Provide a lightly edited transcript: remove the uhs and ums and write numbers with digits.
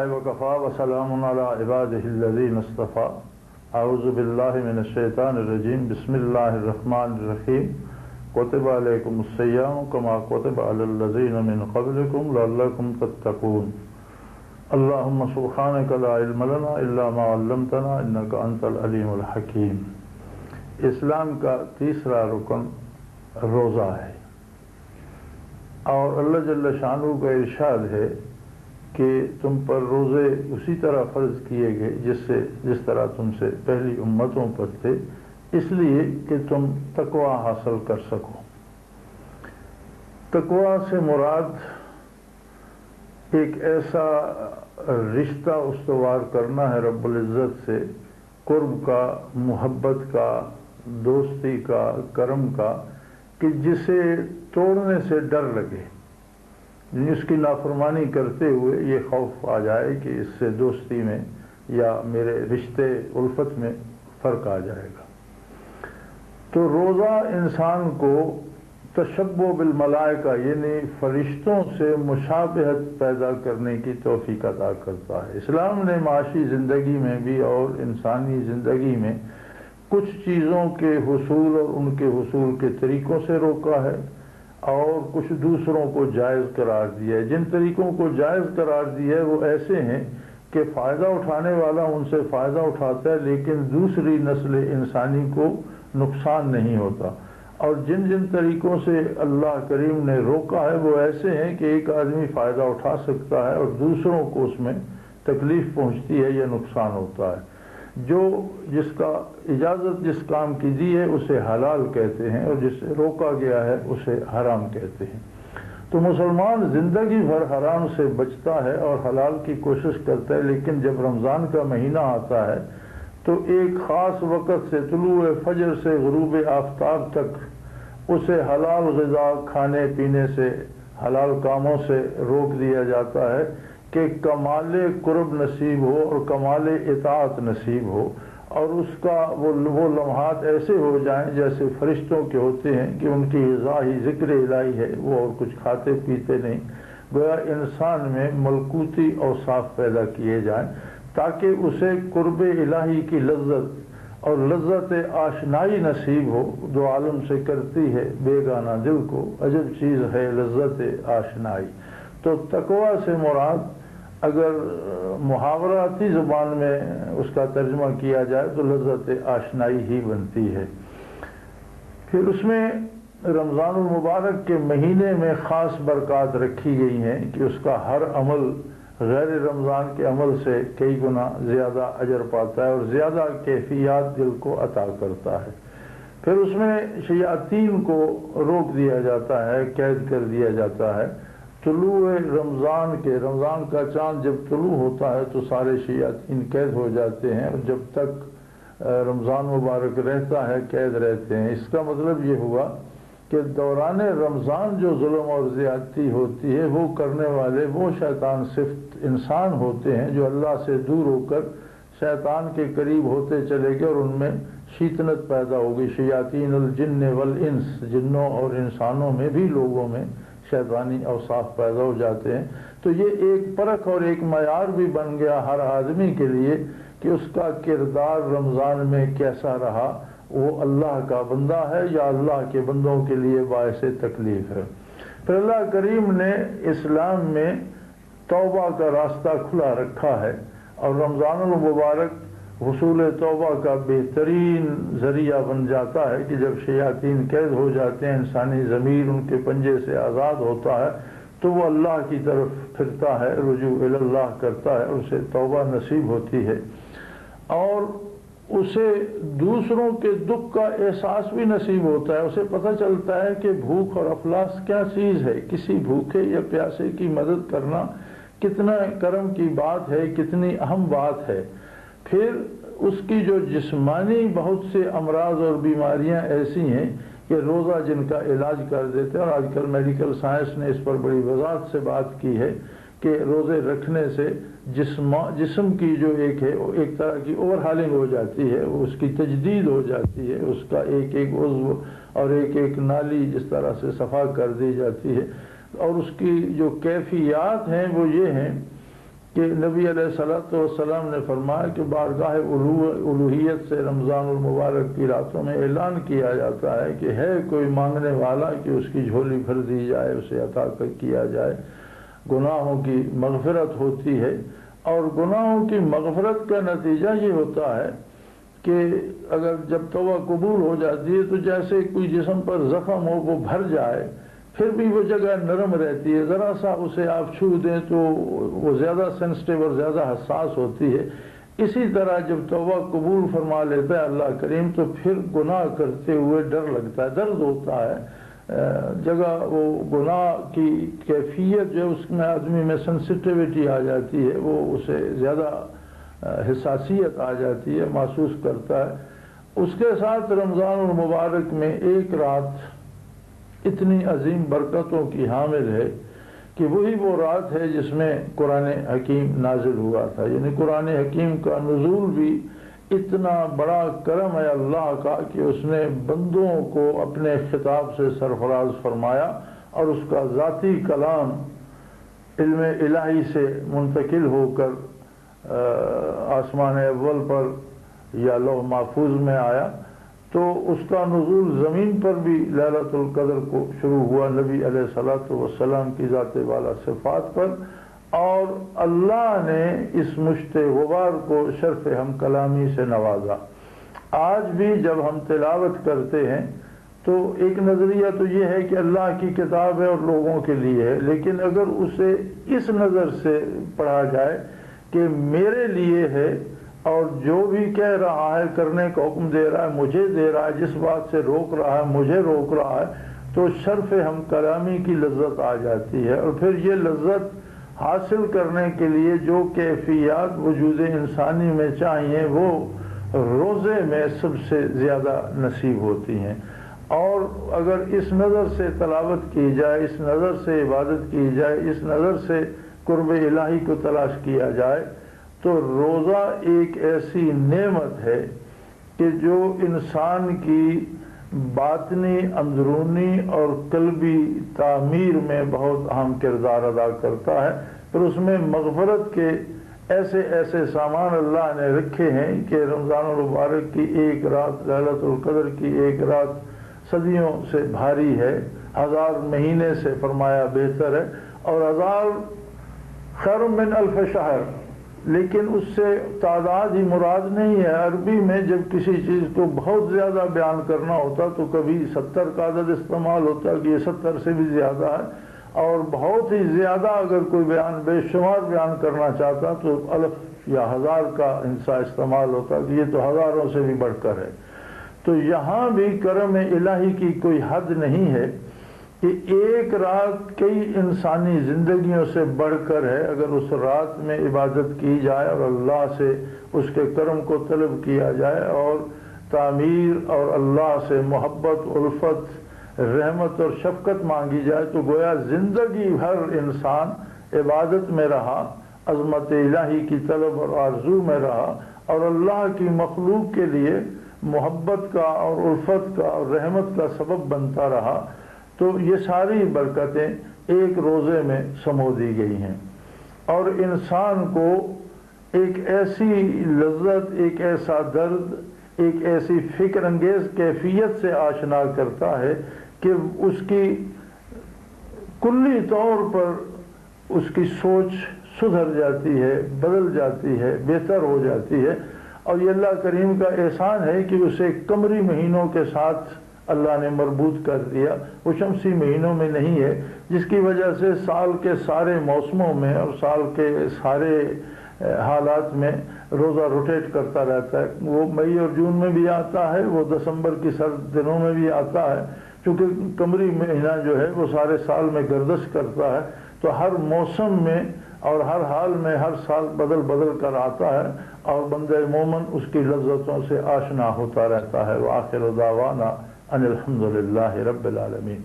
وکفا وسلام علی عبادہ الذین اصطفیٰ اعوذ باللہ من الشیطان الرجیم بسم اللہ الرحمن الرحیم کتب علیکم الصیام کما کتب علی الذین من قبلکم لعلکم تتقون اللہم سبحانک لا علم لنا الا ما علمتنا انک انت العلیم الحکیم۔ اسلام کا تیسرا رکن روزہ ہے، اور اللہ جل شانہ کا ارشاد ہے کہ تم پر روزے اسی طرح فرض کیے گئے جس طرح تم سے پہلی امتوں پر تھے، اس لیے کہ تم تقوی حاصل کر سکو۔ تقوی سے مراد ایک ایسا رشتہ استوار کرنا ہے رب العزت سے، قرب کا، محبت کا، دوستی کا، کرم کا، کہ جسے توڑنے سے ڈر لگے، اس کی نافرمانی کرتے ہوئے یہ خوف آ جائے کہ اس سے دوستی میں یا میرے رشتے الفت میں فرق آ جائے گا۔ تو روزہ انسان کو تشبہ بالملائکہ یعنی فرشتوں سے مشابہت پیدا کرنے کی توفیق عطا کرتا ہے۔ اسلام نے معاشی زندگی میں بھی اور انسانی زندگی میں کچھ چیزوں کے حصول اور ان کے حصول کے طریقوں سے روکا ہے، اور کچھ دوسروں کو جائز قرار دیا ہے۔ جن طریقوں کو جائز قرار دیا ہے وہ ایسے ہیں کہ فائدہ اٹھانے والا ان سے فائدہ اٹھاتا ہے لیکن دوسری نسل انسانی کو نقصان نہیں ہوتا، اور جن جن طریقوں سے اللہ کریم نے روکا ہے وہ ایسے ہیں کہ ایک آدمی فائدہ اٹھا سکتا ہے اور دوسروں کو اس میں تکلیف پہنچتی ہے یا نقصان ہوتا ہے۔ جس کا اجازت جس کام کی دی ہے اسے حلال کہتے ہیں، اور جس سے روکا گیا ہے اسے حرام کہتے ہیں۔ تو مسلمان زندگی بھر حرام سے بچتا ہے اور حلال کی کوشش کرتا ہے، لیکن جب رمضان کا مہینہ آتا ہے تو ایک خاص وقت سے طلوع فجر سے غروب آفتاب تک اسے حلال غذا کھانے پینے سے، حلال کاموں سے روک دیا جاتا ہے کہ کمال قرب نصیب ہو اور کمال اطاعت نصیب ہو، اور اس کا وہ لمحات ایسے ہو جائیں جیسے فرشتوں کے ہوتے ہیں کہ ان کی غذا ہی ذکر الہی ہے، وہ اور کچھ کھاتے پیتے نہیں، گویا انسان میں ملکوتی اوصاف پیدا کیے جائیں تاکہ اسے قرب الہی کی لذت اور لذت آشنائی نصیب ہو۔ دو عالم سے کرتی ہے بیگانہ دل کو، عجب چیز ہے لذت آشنائی۔ تو تقوی سے مراد اگر محاوراتی زبان میں اس کا ترجمہ کیا جائے تو لذت آشنائی ہی بنتی ہے۔ پھر اس میں رمضان المبارک کے مہینے میں خاص برکات رکھی گئی ہیں کہ اس کا ہر عمل غیر رمضان کے عمل سے کئی گنا زیادہ اجر پاتا ہے اور زیادہ کیفیات دل کو عطا کرتا ہے۔ پھر اس میں شیاطین کو روک دیا جاتا ہے، قید کر دیا جاتا ہے۔ طلوع رمضان کا چاند جب طلوع ہوتا ہے تو سارے شیاطین قید ہو جاتے ہیں، اور جب تک رمضان مبارک رہتا ہے قید رہتے ہیں۔ اس کا مطلب یہ ہوا کہ دوران رمضان جو ظلم اور زیادتی ہوتی ہے وہ کرنے والے وہ شیطان صرف انسان ہوتے ہیں جو اللہ سے دور ہو کر شیطان کے قریب ہوتے چلے گئے اور ان میں شیطنت پیدا ہوگی۔ شیاطین الجن والانس، جنوں اور انسانوں میں بھی لوگوں میں شیطانی اوصاف پیدا ہو جاتے ہیں۔ تو یہ ایک پرکھ اور ایک معیار بھی بن گیا ہر آدمی کے لیے کہ اس کا کردار رمضان میں کیسا رہا، وہ اللہ کا بندہ ہے یا اللہ کے بندوں کے لیے باعث تکلیف ہے۔ پھر اللہ کریم نے اسلام میں توبہ کا راستہ کھلا رکھا ہے، اور رمضان المبارک حصول توبہ کا بہترین ذریعہ بن جاتا ہے کہ جب شیاطین قید ہو جاتے ہیں، انسانی ضمیر ان کے پنجے سے آزاد ہوتا ہے تو وہ اللہ کی طرف پھرتا ہے، رجوع الی اللہ کرتا ہے، اسے توبہ نصیب ہوتی ہے، اور اسے دوسروں کے دکھ کا احساس بھی نصیب ہوتا ہے۔ اسے پتہ چلتا ہے کہ بھوک اور افلاس کیا چیز ہے، کسی بھوکے یا پیاسے کی مدد کرنا کتنا کرم کی بات ہے، کتنی اہم بات ہے۔ پھر اس کی جو جسمانی بہت سے امراض اور بیماریاں ایسی ہیں کہ روزہ جن کا علاج کر دیتے ہیں، اور آج کل میڈیکل سائنس نے اس پر بڑی وضاحت سے بات کی ہے کہ روزے رکھنے سے جسم کی جو ایک طرح کی اوور ہالنگ ہو جاتی ہے، اس کی تجدید ہو جاتی ہے، اس کا ایک ایک عضو اور ایک ایک نالی جس طرح سے صفا کر دی جاتی ہے، اور اس کی جو کیفیات ہیں وہ یہ ہیں کہ نبی علیہ الصلوۃ والسلام نے فرمایا کہ بارگاہ الوہیت سے رمضان المبارک کی راتوں میں اعلان کیا جاتا ہے کہ ہے کوئی مانگنے والا کہ اس کی جھولی بھر دی جائے، اسے عطا کیا جائے، گناہوں کی مغفرت ہوتی ہے۔ اور گناہوں کی مغفرت کا نتیجہ یہ ہوتا ہے کہ اگر جب توبہ قبول ہو جاتی ہے تو جیسے کوئی جسم پر زخم ہو وہ بھر جائے، پھر بھی وہ جگہ نرم رہتی ہے، ذرا سا اسے آپ چھو دیں تو وہ زیادہ سینسٹیو اور زیادہ حساس ہوتی ہے۔ اسی طرح جب توبہ قبول فرما لیتا ہے اللہ کریم تو پھر گناہ کرتے ہوئے ڈر لگتا ہے، درد ہوتا ہے، جگہ وہ گناہ کی کیفیت جو اس میں آدمی میں سینسٹیوٹی آ جاتی ہے، وہ اسے زیادہ حساسیت آ جاتی ہے، محسوس کرتا ہے۔ اس کے ساتھ رمضان المبارک میں ایک رات اتنی عظیم برکتوں کی حامل ہے کہ وہی وہ رات ہے جس میں قرآن حکیم نازل ہوا تھا، یعنی قرآن حکیم کا نزول بھی اتنا بڑا کرم ہے اللہ کا کہ اس نے بندوں کو اپنے خطاب سے سرفراز فرمایا اور اس کا ذاتی کلام علم الہی سے منتقل ہو کر آسمان اول پر یا لوح محفوظ میں آیا، تو اس کا نزول زمین پر بھی لیلۃ القدر کو شروع ہوا نبی علیہ الصلوۃ والسلام کی ذات والا صفات پر، اور اللہ نے اس مشت غبار کو شرف ہم کلامی سے نوازا۔ آج بھی جب ہم تلاوت کرتے ہیں تو ایک نظریہ تو یہ ہے کہ اللہ کی کتاب ہے اور لوگوں کے لیے ہے، لیکن اگر اسے اس نظر سے پڑھا جائے کہ میرے لیے ہے اور جو بھی کہہ رہا ہے کرنے کا حکم دے رہا ہے مجھے دے رہا ہے، جس بات سے روک رہا ہے مجھے روک رہا ہے، تو شرف ہم کلامی کی لذت آ جاتی ہے۔ اور پھر یہ لذت حاصل کرنے کے لیے جو کیفیات وجود انسانی میں چاہیے وہ روزے میں سب سے زیادہ نصیب ہوتی ہیں۔ اور اگر اس نظر سے تلاوت کی جائے، اس نظر سے عبادت کی جائے، اس نظر سے قرب الہی کو تلاش کیا جائے تو روزہ ایک ایسی نعمت ہے کہ جو انسان کی باطنی، اندرونی اور قلبی تعمیر میں بہت اہم کردار ادا کرتا ہے۔ پھر اس میں مغفرت کے ایسے ایسے سامان اللہ نے رکھے ہیں کہ رمضان المبارک کی ایک رات، لیلۃ القدر کی ایک رات صدیوں سے بھاری ہے، 1000 مہینے سے فرمایا بہتر ہے، اور 1000 خیر من الف شہر، لیکن اس سے تعداد ہی مراد نہیں ہے۔ عربی میں جب کسی چیز کو بہت زیادہ بیان کرنا ہوتا تو کبھی 70 کا عدد استعمال ہوتا کہ یہ 70 سے بھی زیادہ ہے، اور بہت ہی زیادہ اگر کوئی بیان بے شمار بیان کرنا چاہتا تو الف یا 1000 کا ہندسہ استعمال ہوتا کہ یہ تو ہزاروں سے بھی بڑھ کر ہے۔ تو یہاں بھی کرم الہی کی کوئی حد نہیں ہے کہ ایک رات کئی انسانی زندگیوں سے بڑھ کر ہے۔ اگر اس رات میں عبادت کی جائے اور اللہ سے اس کے کرم کو طلب کیا جائے اور تعمیر اور اللہ سے محبت، الفت، رحمت اور شفقت مانگی جائے تو گویا زندگی بھر انسان عبادت میں رہا، عظمت الہی کی طلب اور آرزو میں رہا، اور اللہ کی مخلوق کے لیے محبت کا اور الفت کا اور رحمت کا سبب بنتا رہا۔ تو یہ ساری برکتیں ایک روزے میں سمو دی گئی ہیں، اور انسان کو ایک ایسی لذت، ایک ایسا درد، ایک ایسی فکر انگیز کیفیت سے آشنا کرتا ہے کہ اس کی کلی طور پر اس کی سوچ سدھر جاتی ہے، بدل جاتی ہے، بہتر ہو جاتی ہے۔ اور یہ اللہ کریم کا احسان ہے کہ اسے قمری مہینوں کے ساتھ اللہ نے مربوط کر دیا، وہ شمسی مہینوں میں نہیں ہے، جس کی وجہ سے سال کے سارے موسموں میں اور سال کے سارے حالات میں روزہ روٹیٹ کرتا رہتا ہے۔ وہ مئی اور جون میں بھی آتا ہے، وہ دسمبر کی سرد دنوں میں بھی آتا ہے، چونکہ قمری مہینہ جو ہے وہ سارے سال میں گردش کرتا ہے، تو ہر موسم میں اور ہر حال میں ہر سال بدل بدل کر آتا ہے، اور بندہ مومن اس کی لذتوں سے آشنا ہوتا رہتا ہے۔ وآخر دعوانا ان الحمد للہ رب العالمین۔